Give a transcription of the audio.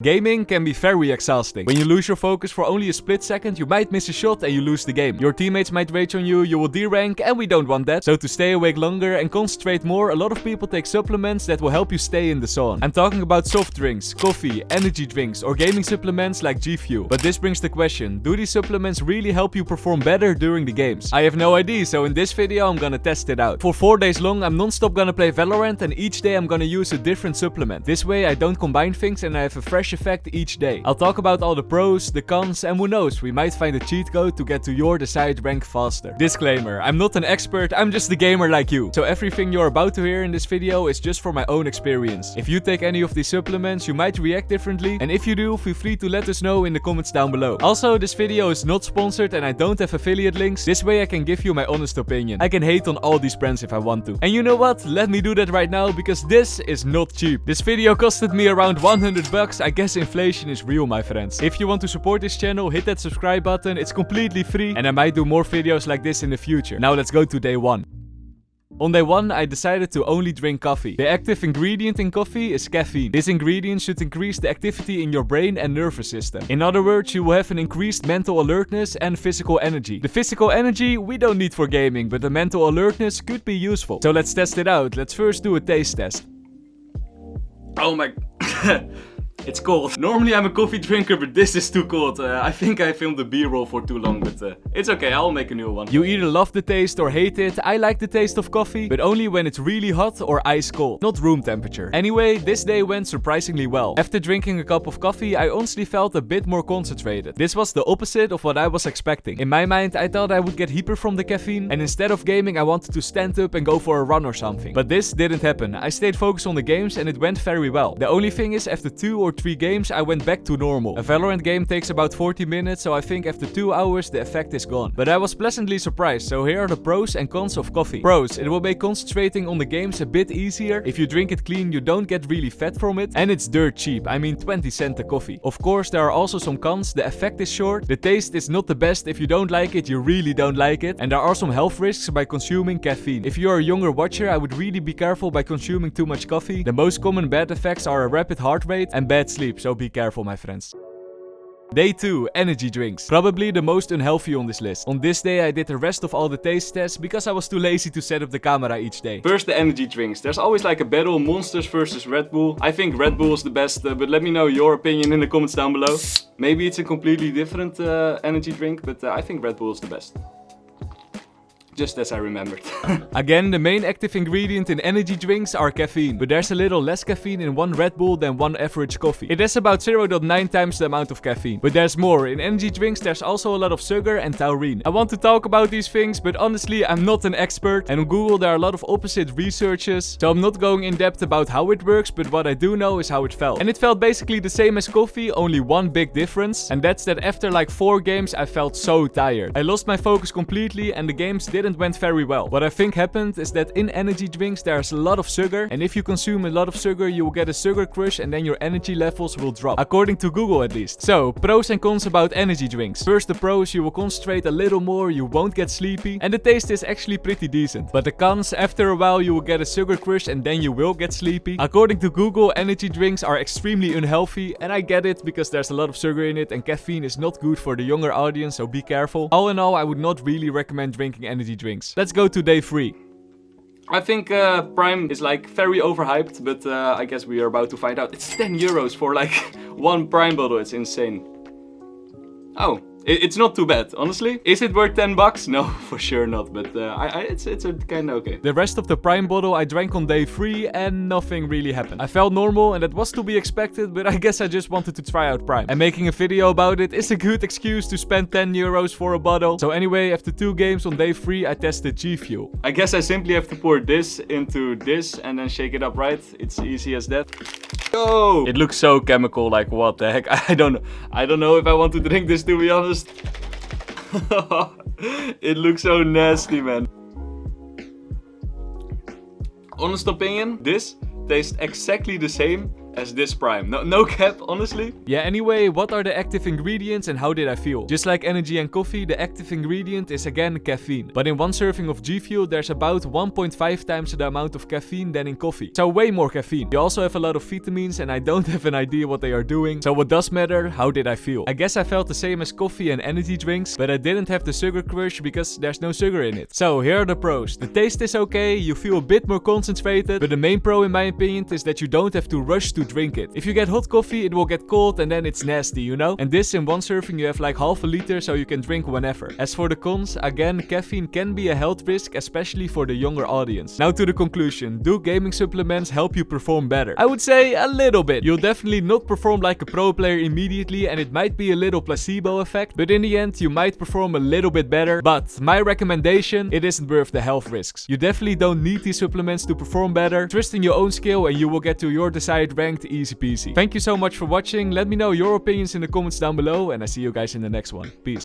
Gaming can be very exhausting. When you lose your focus for only a split second, you might miss a shot and you lose the game. Your teammates might rage on you, you will derank, and we don't want that. So to stay awake longer and concentrate more, a lot of people take supplements that will help you stay in the zone. I'm talking about soft drinks, coffee, energy drinks, or gaming supplements like G Fuel. But this brings the question, do these supplements really help you perform better during the games? I have no idea, so in this video I'm gonna test it out. For 4 days long, I'm non-stop gonna play Valorant, and each day I'm gonna use a different supplement. This way I don't combine things and I have a fresh effect each day. I'll talk about all the pros, the cons, and who knows, we might find a cheat code to get to your desired rank faster. Disclaimer, I'm not an expert, I'm just a gamer like you. So everything you're about to hear in this video is just for my own experience. If you take any of these supplements, you might react differently, and if you do, feel free to let us know in the comments down below. Also, this video is not sponsored and I don't have affiliate links. This way I can give you my honest opinion. I can hate on all these brands if I want to. And you know what? Let me do that right now, because this is not cheap. This video costed me around 100 bucks. I guess inflation is real, my friends. If you want to support this channel, hit that subscribe button. It's completely free, and I might do more videos like this in the future. Now let's go to day 1. On day 1, I decided to only drink coffee. The active ingredient in coffee is caffeine. This ingredient should increase the activity in your brain and nervous system. In other words, you will have an increased mental alertness and physical energy. The physical energy we don't need for gaming, but the mental alertness could be useful. So let's test it out. Let's first do a taste test. Oh my... It's cold. Normally I'm a coffee drinker, but this is too cold. I think I filmed the B-roll for too long, but it's okay, I'll make a new one. You either love the taste or hate it. I like the taste of coffee, but only when it's really hot or ice cold, not room temperature. Anyway, this day went surprisingly well. After drinking a cup of coffee, I honestly felt a bit more concentrated. This was the opposite of what I was expecting. In my mind, I thought I would get hyper from the caffeine, and instead of gaming, I wanted to stand up and go for a run or something. But this didn't happen. I stayed focused on the games and it went very well. The only thing is, after 2 or 3 games, I went back to normal. A Valorant game takes about 40 minutes, so I think after 2 hours the effect is gone. But I was pleasantly surprised, so here are the pros and cons of coffee. Pros: it will make concentrating on the games a bit easier. If you drink it clean, you don't get really fat from it, and it's dirt cheap. I mean 20 cent a coffee. Of course, there are also some cons. The effect is short, the taste is not the best. If you don't like it, you really don't like it, and there are some health risks by consuming caffeine. If you are a younger watcher, I would really be careful by consuming too much coffee. The most common bad effects are a rapid heart rate and bad sleep, so be careful, my friends. Day 2, energy drinks. Probably the most unhealthy on this list. On this day I did the rest of all the taste tests because I was too lazy to set up the camera each day. First, the energy drinks. There's always like a battle, Monsters versus Red Bull. I think Red Bull is the best, but let me know your opinion in the comments down below. Maybe it's a completely different energy drink, but I think Red Bull is the best. Just as I remembered. Again, the main active ingredient in energy drinks are caffeine, but there's a little less caffeine in one Red Bull than one average coffee. It has about 0.9 times the amount of caffeine. But there's more. In energy drinks, there's also a lot of sugar and taurine. I want to talk about these things, but honestly, I'm not an expert. And on Google, there are a lot of opposite researches, so I'm not going in depth about how it works, but what I do know is how it felt. And it felt basically the same as coffee, only one big difference, and that's that after like 4 games, I felt so tired. I lost my focus completely, and the games didn't went very well. What I think happened is that in energy drinks there's a lot of sugar, and if you consume a lot of sugar you will get a sugar crush and then your energy levels will drop. According to Google at least. So, pros and cons about energy drinks. First, the pros: you will concentrate a little more, you won't get sleepy, and the taste is actually pretty decent. But the cons: after a while you will get a sugar crush and then you will get sleepy. According to Google, energy drinks are extremely unhealthy, and I get it because there's a lot of sugar in it and caffeine is not good for the younger audience, so be careful. All in all, I would not really recommend drinking energy drinks. Let's go to day 3. I think Prime is like very overhyped, but I guess we are about to find out. It's 10 euros for like one Prime bottle. It's insane. Oh, it's not too bad, honestly. Is it worth 10 bucks? No, for sure not, but it's kinda okay. The rest of the Prime bottle I drank on day 3 and nothing really happened. I felt normal and that was to be expected, but I guess I just wanted to try out Prime. And making a video about it is a good excuse to spend 10 euros for a bottle. So anyway, after 2 games on day 3, I tested G Fuel. I guess I simply have to pour this into this and then shake it up, right? It's easy as that. Go! It looks so chemical, like what the heck? I don't know if I want to drink this, to be honest. It looks so nasty, man. Honest opinion, this tastes exactly the same as this prime. No cap, honestly. Yeah, anyway, what are the active ingredients and how did I feel? Just like energy and coffee, the active ingredient is again caffeine. But in one serving of G Fuel, there's about 1.5 times the amount of caffeine than in coffee. So way more caffeine. You also have a lot of vitamins and I don't have an idea what they are doing. So what does matter? How did I feel? I guess I felt the same as coffee and energy drinks, but I didn't have the sugar crush because there's no sugar in it. So here are the pros. The taste is okay, you feel a bit more concentrated, but the main pro in my opinion is that you don't have to rush to drink it. If you get hot coffee, it will get cold and then it's nasty, you know? And this in one serving you have like half a liter, so you can drink whenever. As for the cons, again, caffeine can be a health risk, especially for the younger audience. Now to the conclusion, do gaming supplements help you perform better? I would say a little bit. You'll definitely not perform like a pro player immediately and it might be a little placebo effect, but in the end you might perform a little bit better. But my recommendation, it isn't worth the health risks. You definitely don't need these supplements to perform better. Trust in your own skill and you will get to your desired rank easy peasy. Thank you so much for watching. Let me know your opinions in the comments down below and I see you guys in the next one. Peace.